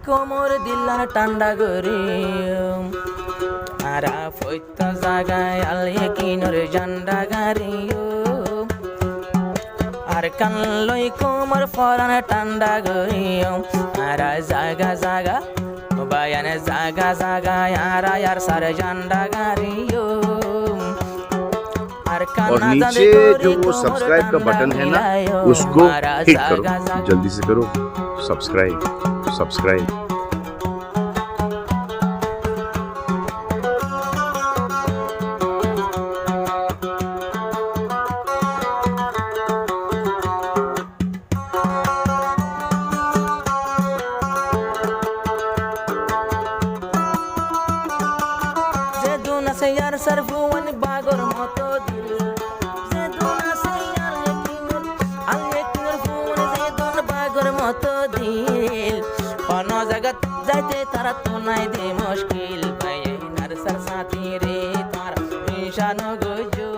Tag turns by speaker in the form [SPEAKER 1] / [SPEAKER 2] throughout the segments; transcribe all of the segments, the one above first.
[SPEAKER 1] কোমর দিলার টান্ডা গরি আরা ফৈত জাগায় আলিয়ে কিনর জান্ডা গাড়ি আর কান লই কোমর ফরান টান্ডা গরি আরা জাগা জাগা বায়ানে জাগা জাগা আরা यार सारे জান্ডা গাড়ি
[SPEAKER 2] और नीचे जो वो सब्सक्राइब का बटन है ना उसको हिट करो, जल्दी से करो सब्सक्राइब सब्सक्राइब।
[SPEAKER 1] से यार सरफुवन बागोर मतो दिल जे दोना से यार लेकिन अललेकिन फुवन जे दोन बागोर मतो दिल कोनो जगत जाते तारा तो নাই দে মুশকিল ভাই নার সর সাথী রে তার নিশানো গজো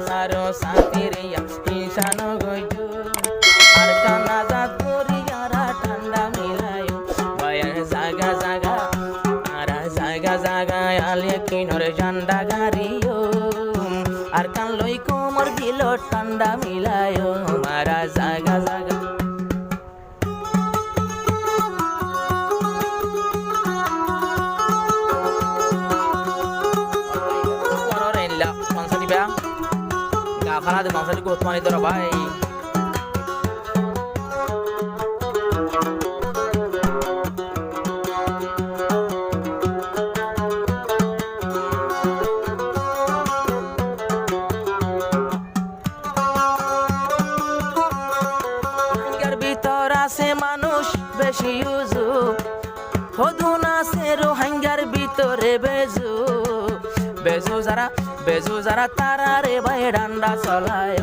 [SPEAKER 1] সারো সাথী রে নিশানো গজো আর কানা জাত করি यारा ঠান্ডা মিলায়ো ভাই জাগা জাগা জাগা জাগা আলে কিনর জান্ডা গাড়িও আর কান লই কোমর দিল ঠান্ডা মিলায়ো মারা জাগা জাগা পররেলা পঞ্চানি বা গাফানা দে পঞ্চানি কোতমানি দর ভাই আছে মানুষ বেশি উজু হদুন আছে রোহিঙ্গার ভিতরে বেজু বেজু যারা তারা রে ভাই ডান্ডা চলায়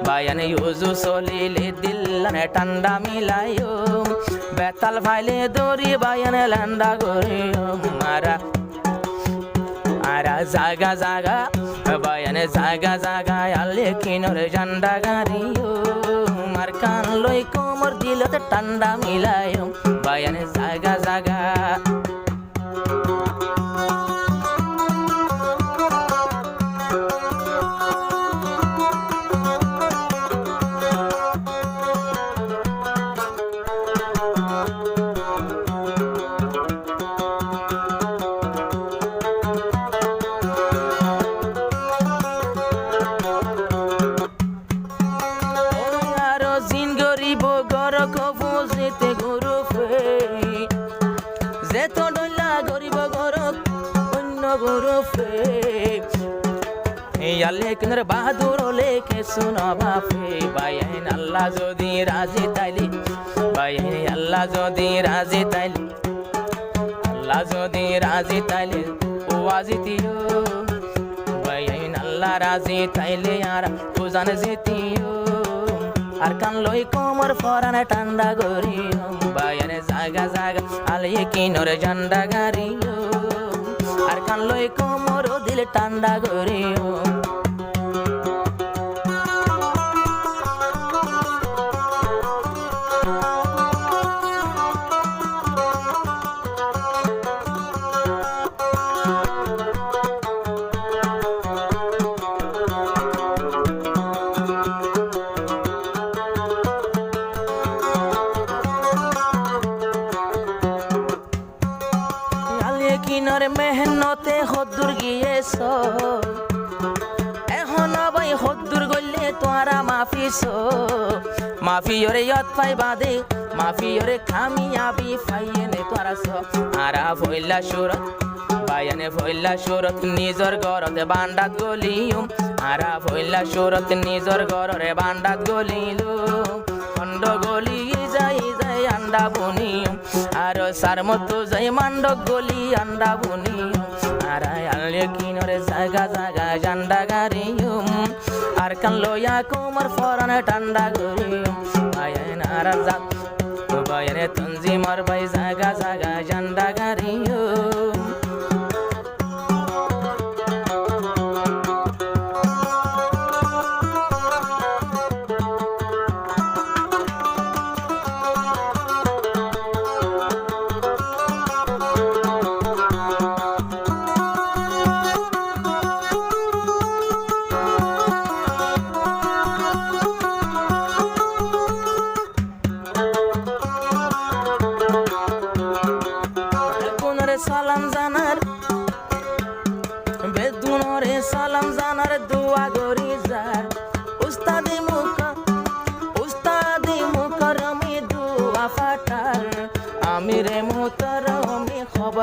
[SPEAKER 1] বায়ানে উজু চলিলে দিল্লানে ঠান্ডা মিলায় বেতাল ভাইলে দড়ি বায়ানে ল্যান্ডা গরি মারা আরা জাগা জাগা বায়ানে জাগা জাগা আলে কিনর জান্ডা গাড়িও মার কান লই কোমর দিলতে ঠান্ডা মিলায় বায়ানে জাগা জাগা লেকিনের বাহাদুর লেকে শুনো বাপে বাইন আল্লাহ যদি রাজি তাইলি বাইন আল্লাহ যদি রাজি তাইলি আল্লাহ যদি রাজি তাইলে ও আজি দিও বাইন আল্লাহ রাজি তাইলে আর পূজান জিতিও আর কান লই কোমর ফরানে ঠান্ডা গরিও বাইন জাগা জাগা আলিয়ে কিনর জান্ডা গাড়িও আর কান লই কোমর দিল ঠান্ডা গরিও কিনর মেহনতে হদ্দুর গিয়েছ এখন ভাই হদ্দুর গলে তোরা মাফিস মাফি ওরে ইয়ত পাই বাদে মাফি ওরে খামিয়াবি ফাইনে তোরা আরা ভইলা সুরত বায়ানে ভইলা সুরত নিজর ঘরতে বান্ডাত গলিম আরা ভইলা সুরত নিজর ঘরে বান্ডাত গলিলু খন্ড গলি যাই যাই আন্ডা বুনিম আর সার মতো যাই মান্ডক গলি আন্ডা বুনিম আর আলে কিনরে জাগা জাগা জান্ডা গাড়িম আর কান লইয়া কোমর ফরানে ঠান্ডা গরিম বায়ান আর জাত বায়ানে তঞ্জিমর ভাই জাগা জাগা জান্ডা গাড়িম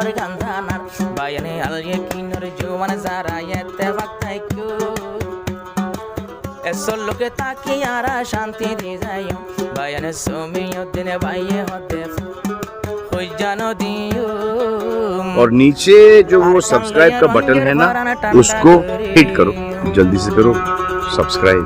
[SPEAKER 1] আমার গান্ধানার বায়ানে আলিয়ে কিনর জোয়ান যারা এতে ভাগতাই কো এসল লোকে তাকি আরা শান্তি দি যায় বায়ানে সমিয় দিনে বাইয়ে হতে হই জানো দিও
[SPEAKER 2] और नीचे जो वो सब्सक्राइब का बटन है ना उसको हिट करो, जल्दी से करो सब्सक्राइब।